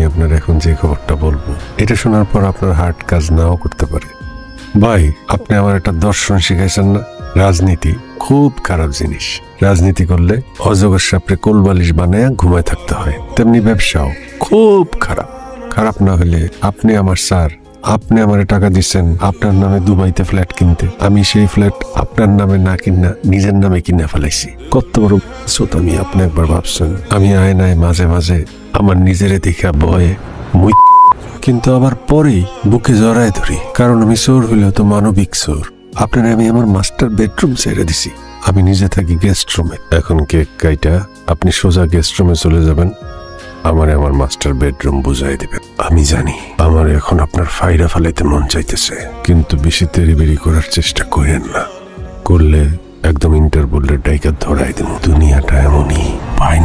আপনার এখন যে খবরটা বলবো, এটা শোনার পর আপনার হার্ট কাজ নাও করতে পারে। ভাই, আপনি আমার একটা দর্শন শিখাইছেন না? রাজনীতি খুব খারাপ জিনিস। রাজনীতি করলে অজগর সাপড়ে কোলবালিশ বানায় ঘুমায় থাকতে হয়, তেমনি ব্যবসাও খুব খারাপ। খারাপ না হলে আপনি আমার স্যার, আপনি আমারে টাকা দিচ্ছেন আপনার নামে দুবাইতে ফ্ল্যাট কিনতে, আমি সেই ফ্ল্যাট আপনার নামে না কিনা নিজের নামে কিনে ফেলাইছি। কত বড় আমি, আপনি একবার ভাবছেন? আমি আয়নায় মাঝে মাঝে আমার নিজেরে দেখা ভয়ে মুই, কিন্তু আবার পরেই বুকে জড়ায় ধরি, কারণ আমি চোর হইলেও তো মানবিক চোর। আপনারা আমি আমার মাস্টার বেডরুম ছেড়ে দিছি, আমি নিজে থাকি গেস্ট রুমে। এখন কেক কাইটা আপনি সোজা গেস্ট রুমে চলে যাবেন, আমারে আমার মাস্টার বেডরুম বুঝাই দিবেন। আমি জানি আমার এখন আপনার ফাইরা ফালাইতে মন চাইতেছে, কিন্তু বেশি তেড়িবেড়ি করার চেষ্টা করেন না, করলে একদম ইন্টারপোলের ডাইকা ধরাই দেব। দুনিয়াটা এমনই পাইন।